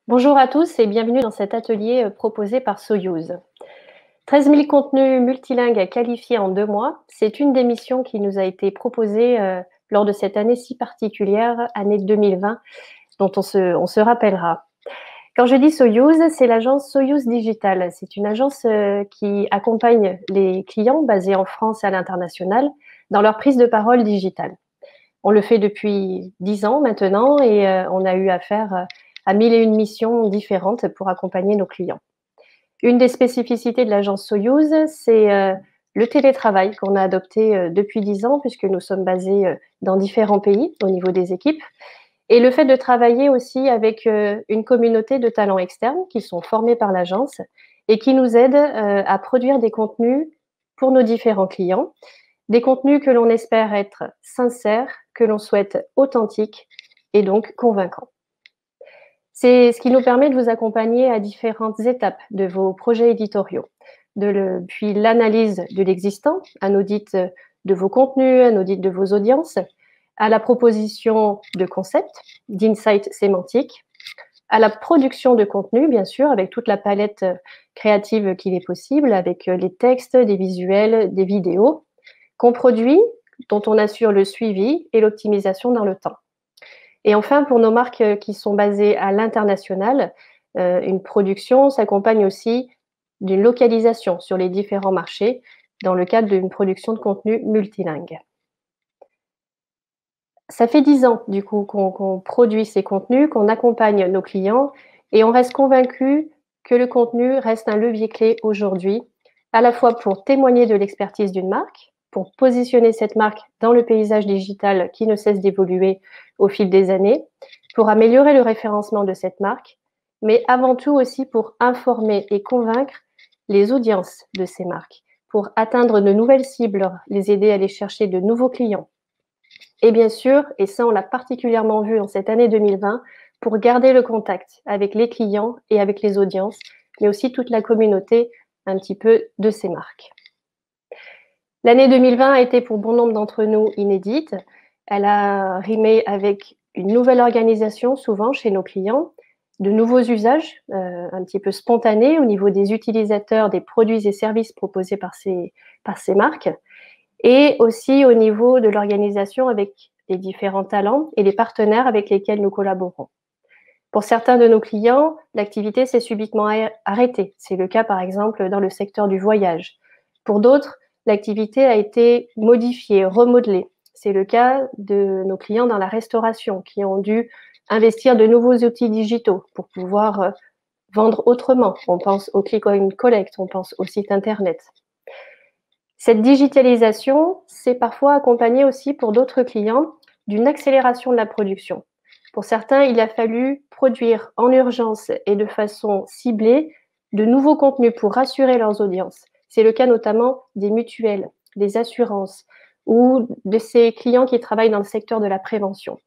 Bonjour à tous et bienvenue dans cet atelier proposé par Soyouz. 13 000 contenus multilingues à qualifier en 2 mois, c'est une des missions qui nous a été proposée lors de cette année si particulière, année 2020, dont on se rappellera. Quand je dis Soyouz, c'est l'agence Soyouz Digital. C'est une agence qui accompagne les clients basés en France et à l'international dans leur prise de parole digitale. On le fait depuis 10 ans maintenant et on a eu affaire à 1001 missions différentes pour accompagner nos clients. Une des spécificités de l'agence Soyouz, c'est le télétravail qu'on a adopté depuis 10 ans puisque nous sommes basés dans différents pays au niveau des équipes et le fait de travailler aussi avec une communauté de talents externes qui sont formés par l'agence et qui nous aident à produire des contenus pour nos différents clients. Des contenus que l'on espère être sincères, que l'on souhaite authentiques et donc convaincants. C'est ce qui nous permet de vous accompagner à différentes étapes de vos projets éditoriaux, puis l'analyse de l'existant, un audit de vos contenus, un audit de vos audiences, à la proposition de concepts, d'insights sémantiques, à la production de contenu, bien sûr, avec toute la palette créative qu'il est possible, avec les textes, des visuels, des vidéos, qu'on produit, dont on assure le suivi et l'optimisation dans le temps. Et enfin, pour nos marques qui sont basées à l'international, une production s'accompagne aussi d'une localisation sur les différents marchés dans le cadre d'une production de contenu multilingue. Ça fait 10 ans, du coup, qu'on produit ces contenus, qu'on accompagne nos clients et on reste convaincu que le contenu reste un levier clé aujourd'hui, à la fois pour témoigner de l'expertise d'une marque, pour positionner cette marque dans le paysage digital qui ne cesse d'évoluer au fil des années, pour améliorer le référencement de cette marque, mais avant tout aussi pour informer et convaincre les audiences de ces marques, pour atteindre de nouvelles cibles, les aider à aller chercher de nouveaux clients. Et bien sûr, et ça on l'a particulièrement vu en cette année 2020, pour garder le contact avec les clients et avec les audiences, mais aussi toute la communauté un petit peu de ces marques. L'année 2020 a été pour bon nombre d'entre nous inédite. Elle a rimé avec une nouvelle organisation, souvent chez nos clients, de nouveaux usages un petit peu spontanés au niveau des utilisateurs, des produits et services proposés par ces marques, et aussi au niveau de l'organisation avec les différents talents et les partenaires avec lesquels nous collaborons. Pour certains de nos clients, l'activité s'est subitement arrêtée. C'est le cas par exemple dans le secteur du voyage. Pour d'autres, l'activité a été modifiée, remodelée. C'est le cas de nos clients dans la restauration qui ont dû investir de nouveaux outils digitaux pour pouvoir vendre autrement. On pense au click and collect, on pense au site internet. Cette digitalisation s'est parfois accompagnée aussi pour d'autres clients d'une accélération de la production. Pour certains, il a fallu produire en urgence et de façon ciblée de nouveaux contenus pour rassurer leurs audiences. C'est le cas notamment des mutuelles, des assurances ou de ces clients qui travaillent dans le secteur de la prévention.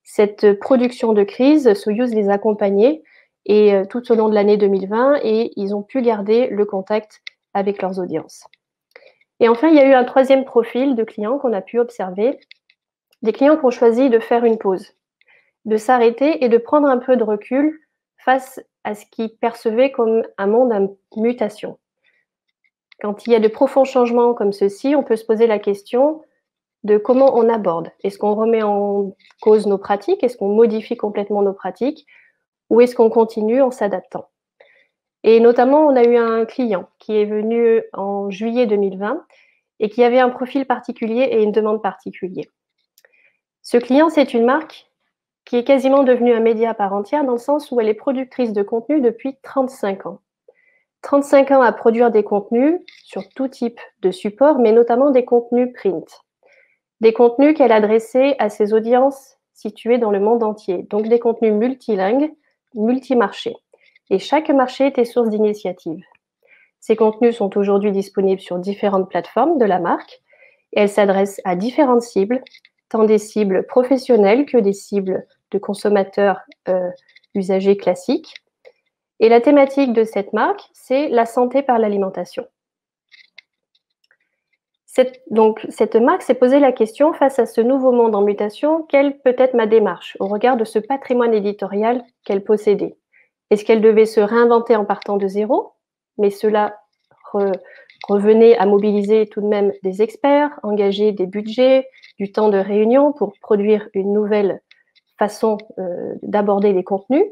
Cette production de crise, Soyouz les a accompagnés et tout au long de l'année 2020 et ils ont pu garder le contact avec leurs audiences. Et enfin, il y a eu un troisième profil de clients qu'on a pu observer, des clients qui ont choisi de faire une pause, de s'arrêter et de prendre un peu de recul face à ce qu'ils percevaient comme un monde en mutation. Quand il y a de profonds changements comme ceux-ci, on peut se poser la question de comment on aborde. Est-ce qu'on remet en cause nos pratiques? Est-ce qu'on modifie complètement nos pratiques? Ou est-ce qu'on continue en s'adaptant? Et notamment, on a eu un client qui est venu en juillet 2020 et qui avait un profil particulier et une demande particulière. Ce client, c'est une marque qui est quasiment devenue un média à part entière dans le sens où elle est productrice de contenu depuis 35 ans. 35 ans à produire des contenus sur tout type de support, mais notamment des contenus print. Des contenus qu'elle adressait à ses audiences situées dans le monde entier, donc des contenus multilingues, multimarchés. Et chaque marché était source d'initiative. Ces contenus sont aujourd'hui disponibles sur différentes plateformes de la marque et elles s'adressent à différentes cibles, tant des cibles professionnelles que des cibles de consommateurs usagers classiques. Et la thématique de cette marque, c'est la santé par l'alimentation. Donc, cette marque s'est posé la question, face à ce nouveau monde en mutation, quelle peut être ma démarche au regard de ce patrimoine éditorial qu'elle possédait? Est-ce qu'elle devait se réinventer en partant de zéro? Mais cela revenait à mobiliser tout de même des experts, engager des budgets, du temps de réunion pour produire une nouvelle façon d'aborder les contenus?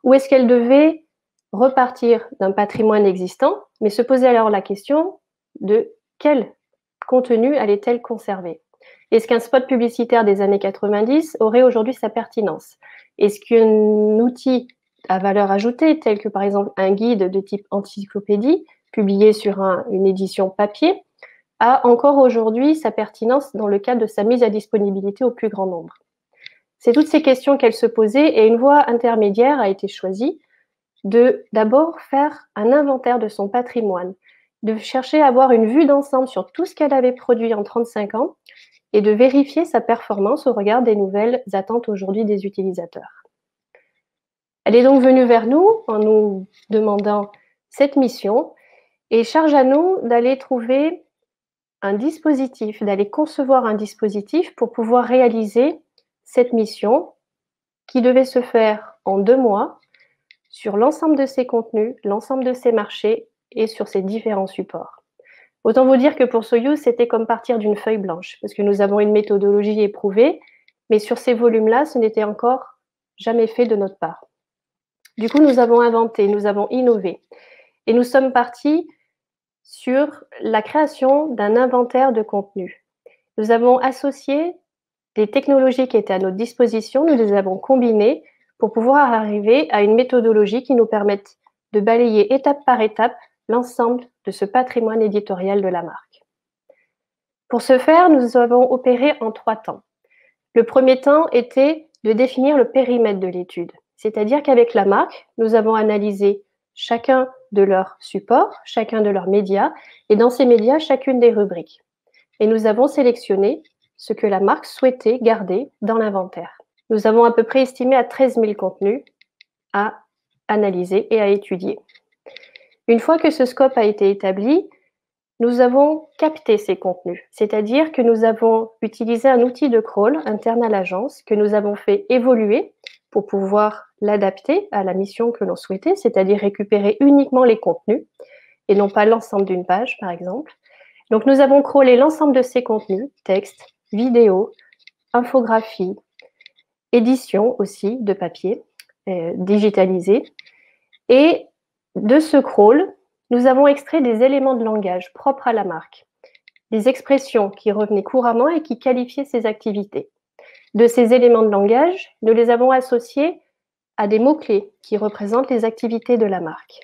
Ou est-ce qu'elle devait repartir d'un patrimoine existant, mais se poser alors la question de quel contenu allait-elle conserver? Est-ce qu'un spot publicitaire des années 90 aurait aujourd'hui sa pertinence? Est-ce qu'un outil à valeur ajoutée, tel que par exemple un guide de type encyclopédie, publié sur une édition papier, a encore aujourd'hui sa pertinence dans le cadre de sa mise à disponibilité au plus grand nombre? C'est toutes ces questions qu'elle se posait et une voie intermédiaire a été choisie de d'abord faire un inventaire de son patrimoine, de chercher à avoir une vue d'ensemble sur tout ce qu'elle avait produit en 35 ans et de vérifier sa performance au regard des nouvelles attentes aujourd'hui des utilisateurs. Elle est donc venue vers nous en nous demandant cette mission et charge à nous d'aller trouver un dispositif, d'aller concevoir un dispositif pour pouvoir réaliser cette mission qui devait se faire en 2 mois sur l'ensemble de ses contenus, l'ensemble de ses marchés et sur ses différents supports. Autant vous dire que pour Soyuz, c'était comme partir d'une feuille blanche, parce que nous avons une méthodologie éprouvée, mais sur ces volumes-là, ce n'était encore jamais fait de notre part. Du coup, nous avons inventé, nous avons innové, et nous sommes partis sur la création d'un inventaire de contenu. Nous avons associé des technologies qui étaient à notre disposition, nous les avons combinées pour pouvoir arriver à une méthodologie qui nous permette de balayer étape par étape l'ensemble de ce patrimoine éditorial de la marque. Pour ce faire, nous avons opéré en 3 temps. Le premier temps était de définir le périmètre de l'étude, c'est-à-dire qu'avec la marque, nous avons analysé chacun de leurs supports, chacun de leurs médias, et dans ces médias, chacune des rubriques. Et nous avons sélectionné ce que la marque souhaitait garder dans l'inventaire. Nous avons à peu près estimé à 13 000 contenus à analyser et à étudier. Une fois que ce scope a été établi, nous avons capté ces contenus, c'est-à-dire que nous avons utilisé un outil de crawl interne à l'agence que nous avons fait évoluer pour pouvoir l'adapter à la mission que l'on souhaitait, c'est-à-dire récupérer uniquement les contenus et non pas l'ensemble d'une page, par exemple. Donc, nous avons crawlé l'ensemble de ces contenus, texte, vidéo, infographie, édition aussi de papier, digitalisé. Et de ce crawl, nous avons extrait des éléments de langage propres à la marque, des expressions qui revenaient couramment et qui qualifiaient ses activités. De ces éléments de langage, nous les avons associés à des mots-clés qui représentent les activités de la marque.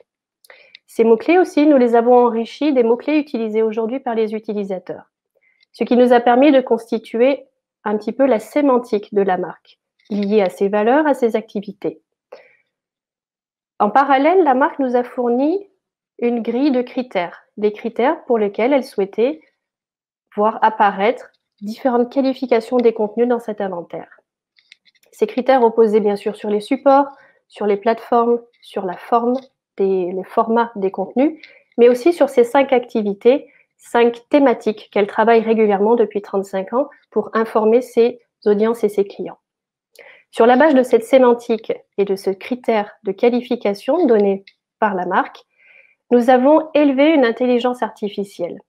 Ces mots-clés aussi, nous les avons enrichis des mots-clés utilisés aujourd'hui par les utilisateurs, ce qui nous a permis de constituer un petit peu la sémantique de la marque, liée à ses valeurs, à ses activités. En parallèle, la marque nous a fourni une grille de critères, des critères pour lesquels elle souhaitait voir apparaître différentes qualifications des contenus dans cet inventaire. Ces critères reposaient bien sûr sur les supports, sur les plateformes, sur la forme, les formats des contenus, mais aussi sur ces 5 activités, 5 thématiques qu'elle travaille régulièrement depuis 35 ans pour informer ses audiences et ses clients. Sur la base de cette sémantique et de ce critère de qualification donné par la marque, nous avons élevé une intelligence artificielle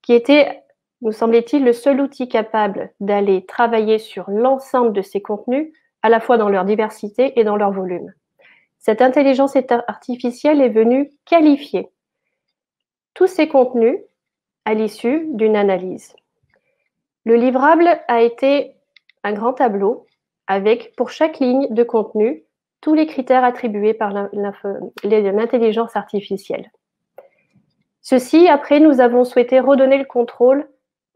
qui était, nous semblait-il, le seul outil capable d'aller travailler sur l'ensemble de ces contenus, à la fois dans leur diversité et dans leur volume. Cette intelligence artificielle est venue qualifier tous ces contenus à l'issue d'une analyse. Le livrable a été un grand tableau avec, pour chaque ligne de contenu, tous les critères attribués par l'intelligence artificielle. Ceci, après, nous avons souhaité redonner le contrôle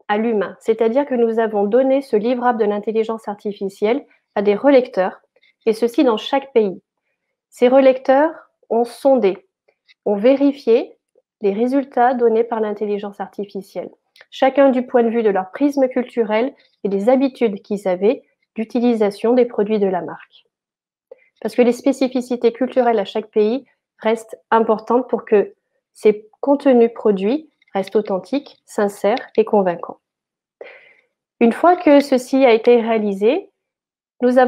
à l'humain, c'est-à-dire que nous avons donné ce livrable de l'intelligence artificielle à des relecteurs, et ceci dans chaque pays. Ces relecteurs ont sondé, ont vérifié les résultats donnés par l'intelligence artificielle, chacun du point de vue de leur prisme culturel et des habitudes qu'ils avaient d'utilisation des produits de la marque. Parce que les spécificités culturelles à chaque pays restent importantes pour que ces contenus produits restent authentiques, sincères et convaincants. Une fois que ceci a été réalisé, ça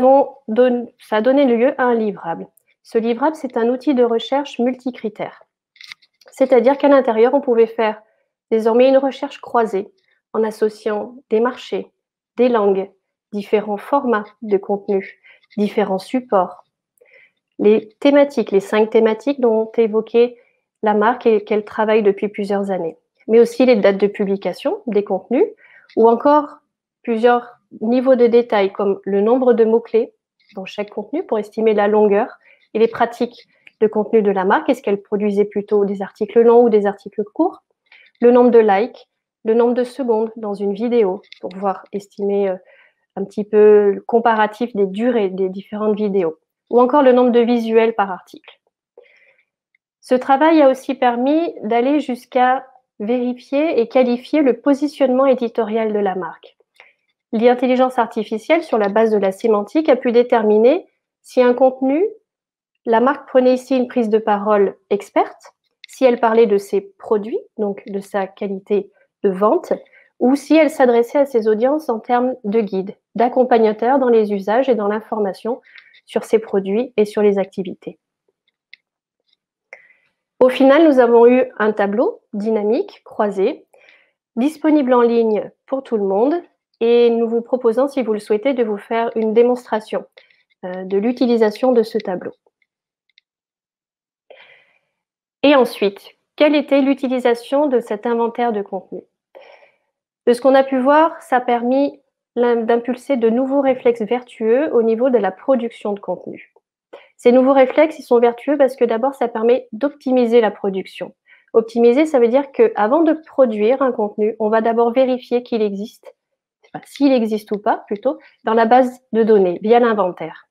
a donné lieu à un livrable Ce livrable, c'est un outil de recherche multicritères. C'est-à-dire qu'à l'intérieur, on pouvait faire désormais une recherche croisée en associant des marchés, des langues, différents formats de contenu, différents supports. Les thématiques, les 5 thématiques dont évoqué la marque et qu'elle travaille depuis plusieurs années, mais aussi les dates de publication des contenus ou encore plusieurs niveaux de détail comme le nombre de mots-clés dans chaque contenu pour estimer la longueur et les pratiques de contenu de la marque. Est-ce qu'elle produisait plutôt des articles longs ou des articles courts? Le nombre de likes, le nombre de secondes dans une vidéo pour pouvoir estimer un petit peu le comparatif des durées des différentes vidéos ou encore le nombre de visuels par article. Ce travail a aussi permis d'aller jusqu'à vérifier et qualifier le positionnement éditorial de la marque. L'intelligence artificielle, sur la base de la sémantique, a pu déterminer si un contenu, la marque prenait ici une prise de parole experte, si elle parlait de ses produits, donc de sa qualité de vente, ou si elle s'adressait à ses audiences en termes de guide, d'accompagnateur dans les usages et dans l'information sur ses produits et sur les activités. Au final, nous avons eu un tableau dynamique, croisé, disponible en ligne pour tout le monde, et nous vous proposons, si vous le souhaitez, de vous faire une démonstration de l'utilisation de ce tableau. Et ensuite, quelle était l'utilisation de cet inventaire de contenu? De ce qu'on a pu voir, ça a permis d'impulser de nouveaux réflexes vertueux au niveau de la production de contenu. Ces nouveaux réflexes, ils sont vertueux parce que d'abord, ça permet d'optimiser la production. Optimiser, ça veut dire qu'avant de produire un contenu, on va d'abord vérifier qu'il existe, enfin, s'il existe ou pas plutôt, dans la base de données, via l'inventaire.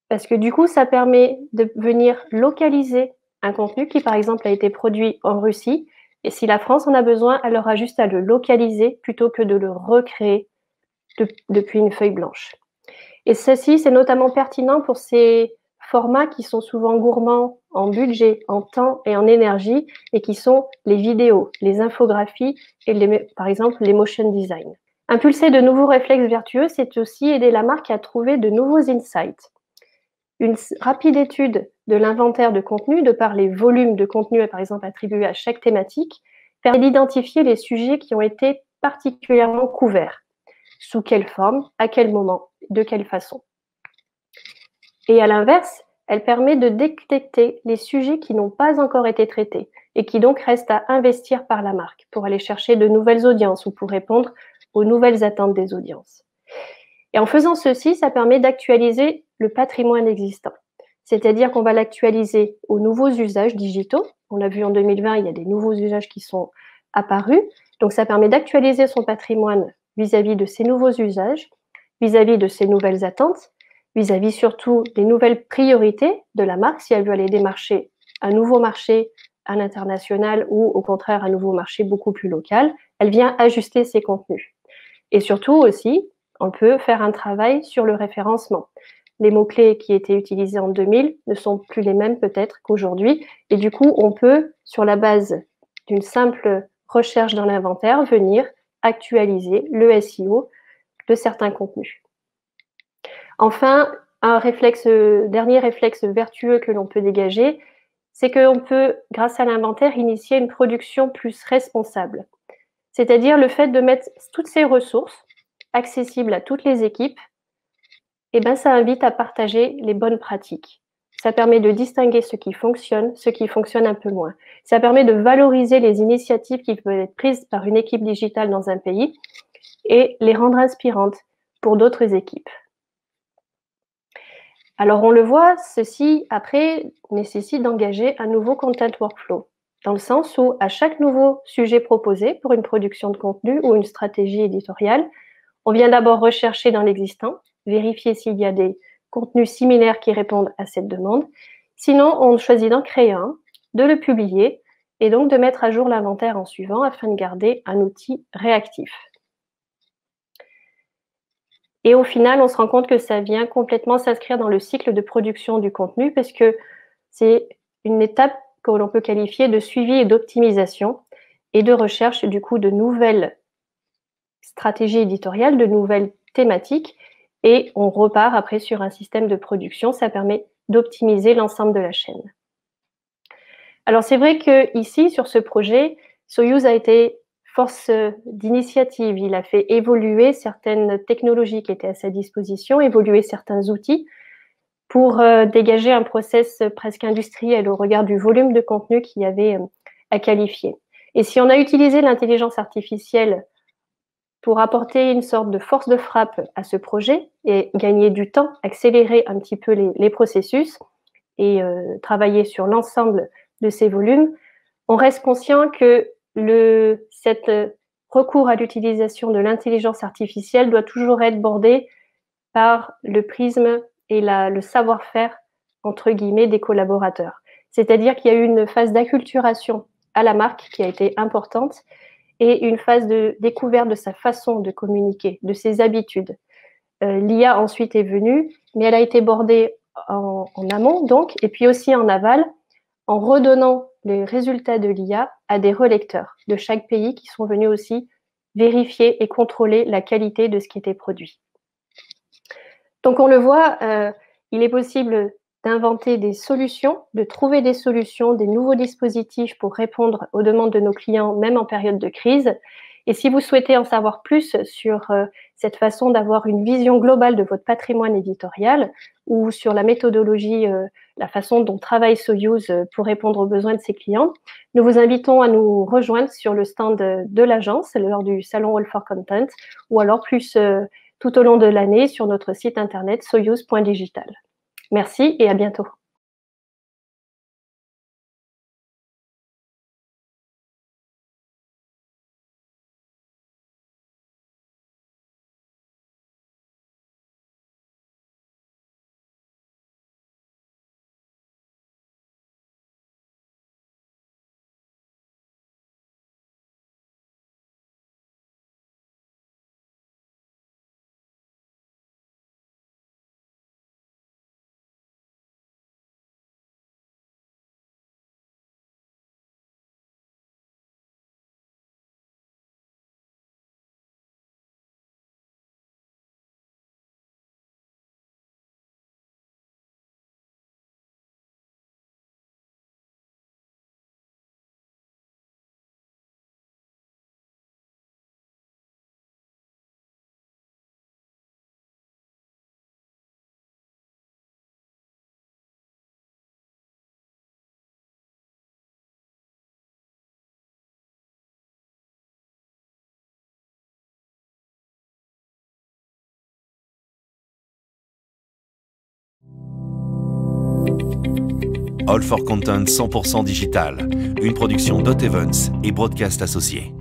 Parce que du coup, ça permet de venir localiser un contenu qui, par exemple, a été produit en Russie. Et si la France en a besoin, elle aura juste à le localiser plutôt que de le recréer depuis une feuille blanche. Et ceci, c'est notamment pertinent pour ces formats qui sont souvent gourmands en budget, en temps et en énergie, et qui sont les vidéos, les infographies et par exemple les motion design. Impulser de nouveaux réflexes vertueux, c'est aussi aider la marque à trouver de nouveaux insights. Une rapide étude de l'inventaire de contenu, de par les volumes de contenu, par exemple, attribués à chaque thématique, permet d'identifier les sujets qui ont été particulièrement couverts. Sous quelle forme, à quel moment, de quelle façon. Et à l'inverse, elle permet de détecter les sujets qui n'ont pas encore été traités et qui donc restent à investir par la marque pour aller chercher de nouvelles audiences ou pour répondre aux nouvelles attentes des audiences. Et en faisant ceci, ça permet d'actualiser le patrimoine existant. C'est-à-dire qu'on va l'actualiser aux nouveaux usages digitaux. On l'a vu en 2020, il y a des nouveaux usages qui sont apparus. Donc ça permet d'actualiser son patrimoine vis-à-vis de ces nouveaux usages, vis-à-vis de ces nouvelles attentes, vis-à-vis surtout des nouvelles priorités de la marque, si elle veut aller démarcher un nouveau marché à l'international ou au contraire un nouveau marché beaucoup plus local, elle vient ajuster ses contenus. Et surtout aussi, on peut faire un travail sur le référencement. Les mots-clés qui étaient utilisés en 2000 ne sont plus les mêmes peut-être qu'aujourd'hui. Et du coup, on peut, sur la base d'une simple recherche dans l'inventaire, venir actualiser le SEO de certains contenus. Enfin, dernier réflexe vertueux que l'on peut dégager, c'est qu'on peut, grâce à l'inventaire, initier une production plus responsable. C'est-à-dire le fait de mettre toutes ces ressources accessibles à toutes les équipes, et ben ça invite à partager les bonnes pratiques. Ça permet de distinguer ce qui fonctionne un peu moins. Ça permet de valoriser les initiatives qui peuvent être prises par une équipe digitale dans un pays et les rendre inspirantes pour d'autres équipes. Alors on le voit, ceci après nécessite d'engager un nouveau content workflow, dans le sens où à chaque nouveau sujet proposé pour une production de contenu ou une stratégie éditoriale, on vient d'abord rechercher dans l'existant, vérifier s'il y a des contenus similaires qui répondent à cette demande. Sinon, on choisit d'en créer un, de le publier et donc de mettre à jour l'inventaire en suivant afin de garder un outil réactif. Et au final, on se rend compte que ça vient complètement s'inscrire dans le cycle de production du contenu parce que c'est une étape que l'on peut qualifier de suivi et d'optimisation et de recherche du coup de nouvelles stratégies éditoriales, de nouvelles thématiques et on repart après sur un système de production. Ça permet d'optimiser l'ensemble de la chaîne. Alors c'est vrai qu'ici, sur ce projet, Soyuz a été force d'initiative. Il a fait évoluer certaines technologies qui étaient à sa disposition, évoluer certains outils pour dégager un process presque industriel au regard du volume de contenu qu'il y avait à qualifier. Et si on a utilisé l'intelligence artificielle pour apporter une sorte de force de frappe à ce projet et gagner du temps, accélérer un petit peu les processus et travailler sur l'ensemble de ces volumes, on reste conscient que cet recours à l'utilisation de l'intelligence artificielle doit toujours être bordé par le prisme et le savoir-faire, entre guillemets, des collaborateurs. C'est-à-dire qu'il y a eu une phase d'acculturation à la marque qui a été importante et une phase de découverte de sa façon de communiquer, de ses habitudes. L'IA ensuite est venue, mais elle a été bordée en amont, donc, et puis aussi en aval, en redonnant les résultats de l'IA à des relecteurs de chaque pays qui sont venus aussi vérifier et contrôler la qualité de ce qui était produit. Donc on le voit, il est possible d'inventer des solutions, de trouver des solutions, des nouveaux dispositifs pour répondre aux demandes de nos clients, même en période de crise. Et si vous souhaitez en savoir plus sur cette façon d'avoir une vision globale de votre patrimoine éditorial ou sur la méthodologie, la façon dont travaille Soyuz pour répondre aux besoins de ses clients, nous vous invitons à nous rejoindre sur le stand de l'agence lors du salon All for Content ou alors plus tout au long de l'année sur notre site internet soyuz.digital. Merci et à bientôt. All for Content 100% digital, une production Dot Events et Broadcast Associés.